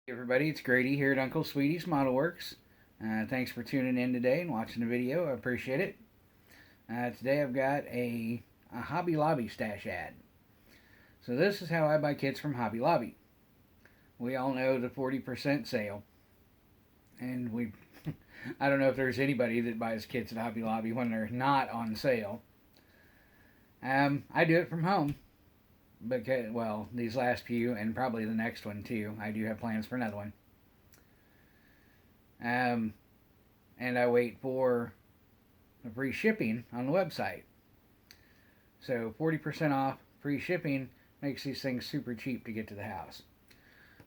Hey everybody, it's Grady here at Uncle Sweetie's Model Works. Thanks for tuning in today and watching the video. I appreciate it. Today I've got a Hobby Lobby stash ad. So this is how I buy kits from Hobby Lobby. We all know the 40% sale. And I don't know if there's anybody that buys kits at Hobby Lobby when they're not on sale. I do it from home. Because, well, these last few and probably the next one too. I do have plans for another one. And I wait for the free shipping on the website. So 40% off free shipping makes these things super cheap to get to the house.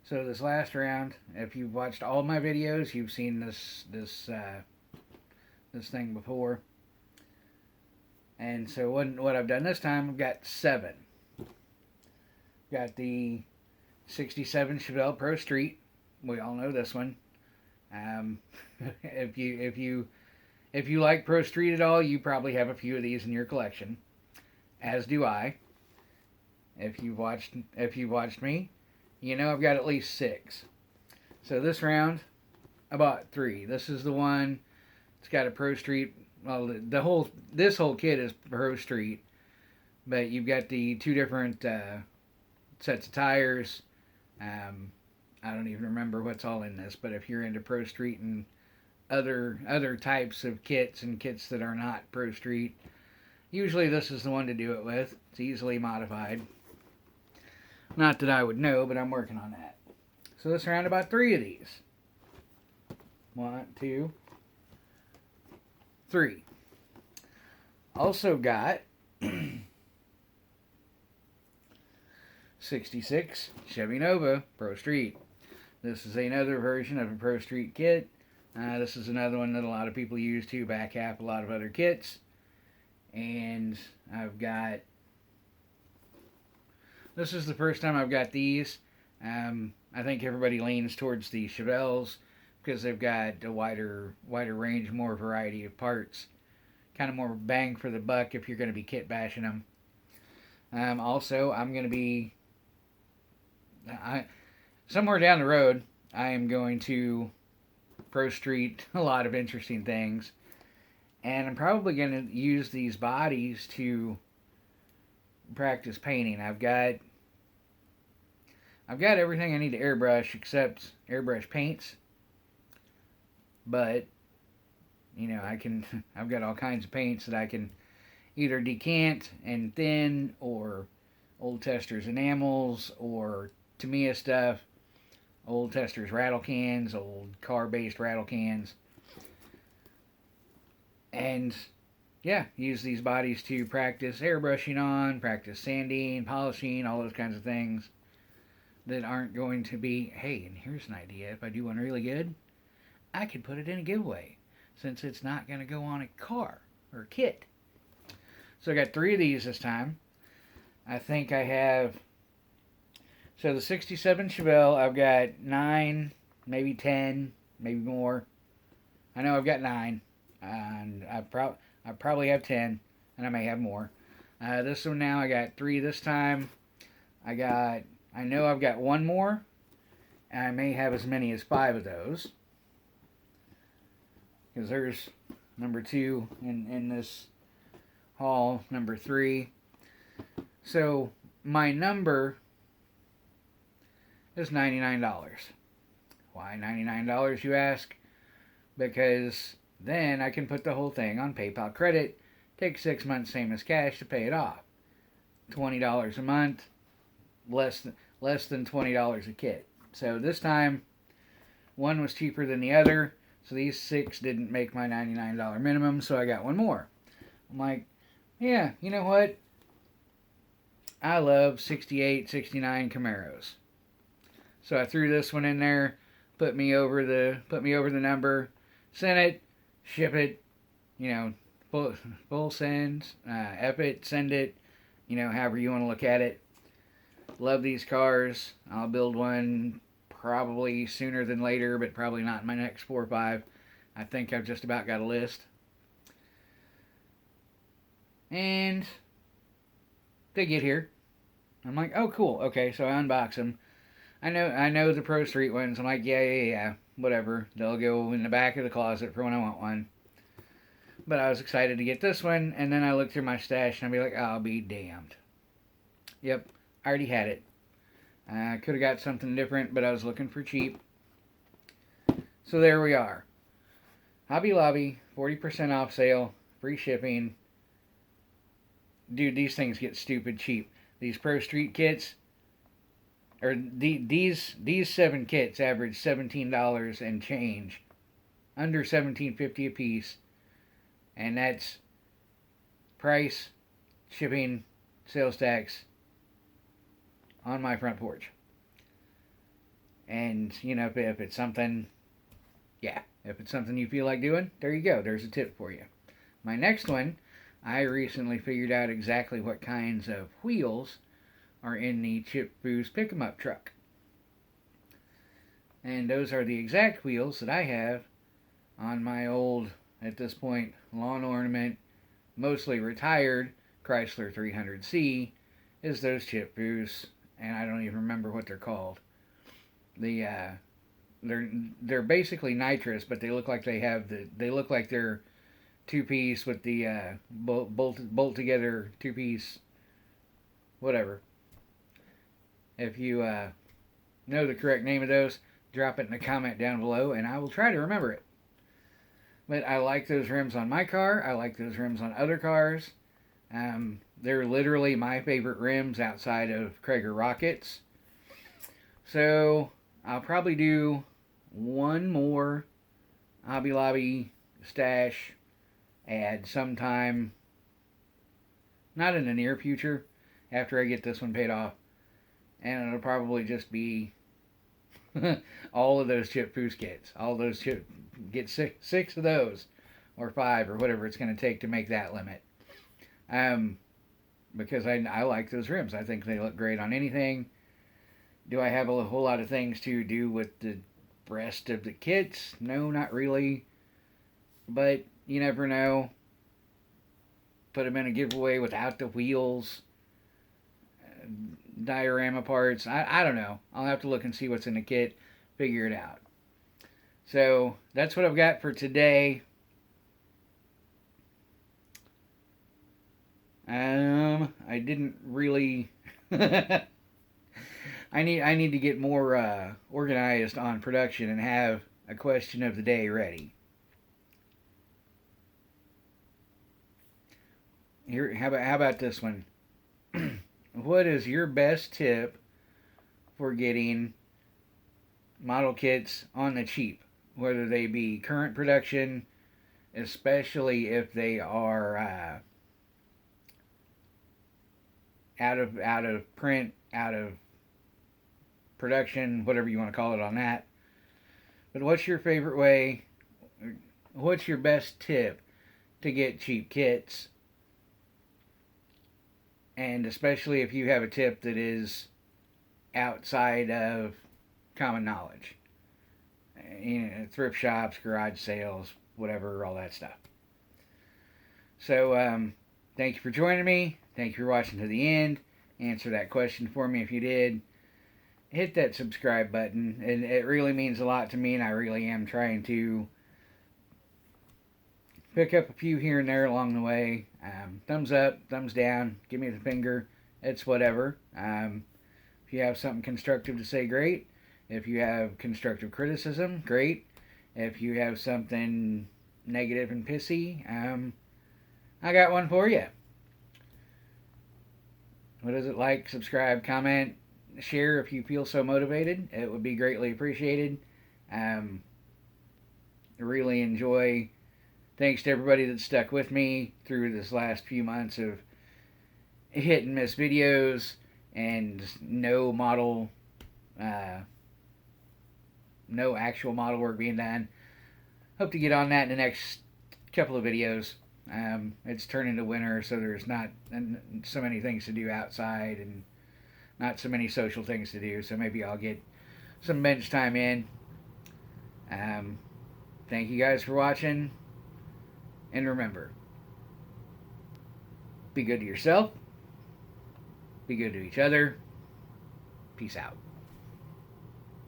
So this last round, if you've watched all my videos, you've seen this thing before. And so what I've done this time, I've got 7. Got the 67 Chevelle Pro Street. We all know this one. If you like Pro Street at all, you probably have a few of these in your collection, as do I. If you've watched me, you know I've got at least 6. So this round, I bought 3. This is the one. It's got a Pro Street. Well, this whole kit is Pro Street, but you've got the 2 different sets of tires. I don't even remember what's all in this, but if you're into Pro Street and other types of kits and kits that are not Pro Street, usually this is the one to do it with. It's easily modified. Not that I would know, but I'm working on that. So this round, about 3 of these. 1, 2, 3. Also got 66 Chevy Nova Pro Street. This is another version of a Pro Street kit. This is another one that a lot of people use to back up a lot of other kits. And this is the first time I've got these. I think everybody leans towards the Chevelles because they've got a wider range, more variety of parts. Kind of more bang for the buck if you're going to be kit bashing them. Also, I'm going to be somewhere down the road, I am going to Pro Street a lot of interesting things. And I'm probably going to use these bodies to practice painting. I've got everything I need to airbrush except airbrush paints. But, you know, I've got all kinds of paints that I can either decant and thin, or Old Testers enamels, or Tamiya stuff, Old Testers rattle cans, old car-based rattle cans. And yeah, use these bodies to practice airbrushing on, practice sanding, polishing, all those kinds of things that aren't going to be, hey, and here's an idea, if I do one really good, I could put it in a giveaway, since it's not going to go on a car or a kit. So I got 3 of these this time. I think I have, so the 67 Chevelle, I've got 9, maybe 10, maybe more. I know I've got 9, and I probably have 10, and I may have more. This one now, I got 3 this time. I know I've got 1 more, and I may have as many as 5 of those. Because there's number 2 in this haul, number 3. So my number is $99. Why $99, you ask? Because then I can put the whole thing on PayPal credit, take 6 months same as cash to pay it off. $20 a month, less than $20 a kit. So this time, one was cheaper than the other, so these 6 didn't make my $99 minimum, so I got 1 more. I'm like, yeah, you know what? I love 68, 69 Camaros. So I threw this one in there, put me over the number, sent it, ship it, you know, full send, Ep it, send it, you know, however you want to look at it. Love these cars. I'll build one probably sooner than later, but probably not in my next 4 or 5. I think I've just about got a list. And they get here. I'm like, oh, cool. Okay, so I unbox them. I know the Pro Street ones. I'm like, yeah, whatever. They'll go in the back of the closet for when I want one. But I was excited to get this one, and then I looked through my stash and I'll be like, I'll be damned. Yep, I already had it. I could have got something different, but I was looking for cheap. So there we are. Hobby Lobby, 40% off sale, free shipping. Dude, these things get stupid cheap. These Pro Street kits, or these 7 kits average $17 and change, under $17.50 a piece, and that's price, shipping, sales tax on my front porch. And you know, if it's something, if it's something you feel like doing, there you go. There's a tip for you. My next one, I recently figured out exactly what kinds of wheels are in the Chip Boo's pick-em-up truck. And those are the exact wheels that I have on my old, at this point, lawn ornament, mostly retired Chrysler 300C, is those Chip Boo's, and I don't even remember what they're called. They're basically nitrous, but they look like they're two-piece with the bolt together two-piece, whatever. If you know the correct name of those, drop it in a comment down below, and I will try to remember it. But I like those rims on my car. I like those rims on other cars. They're literally my favorite rims outside of Krager Rockets. So I'll probably do one more Hobby Lobby stash ad sometime, not in the near future, after I get this one paid off. And it'll probably just be all of those Chip Boo's kits. All those get six of those, or 5, or whatever it's going to take to make that limit. Because I like those rims. I think they look great on anything. Do I have a whole lot of things to do with the rest of the kits? No, not really. But you never know. Put them in a giveaway without the wheels. Diorama parts. I don't know. I'll have to look and see what's in the kit. Figure it out. So that's what I've got for today. I didn't really. I need to get more organized on production and have a question of the day ready. Here, how about this one? What is your best tip for getting model kits on the cheap, whether they be current production, especially if they are out of print, out of production, whatever you want to call it on that. But what's your favorite way? What's your best tip to get cheap kits? And especially if you have a tip that is outside of common knowledge. You know, thrift shops, garage sales, whatever, all that stuff. So, thank you for joining me. Thank you for watching to the end. Answer that question for me if you did. Hit that subscribe button. And it really means a lot to me, and I really am trying to pick up a few here and there along the way. Thumbs up, thumbs down, give me the finger. It's whatever. If you have something constructive to say, great. If you have constructive criticism, great. If you have something negative and pissy, I got one for you. What is it? Like, subscribe, comment, share if you feel so motivated. It would be greatly appreciated. I really enjoy. Thanks to everybody that stuck with me through this last few months of hit and miss videos and no actual model work being done. Hope to get on that in the next couple of videos. It's turning to winter, so there's not so many things to do outside and not so many social things to do, so maybe I'll get some bench time in. Thank you guys for watching. And remember, be good to yourself, be good to each other. Peace out.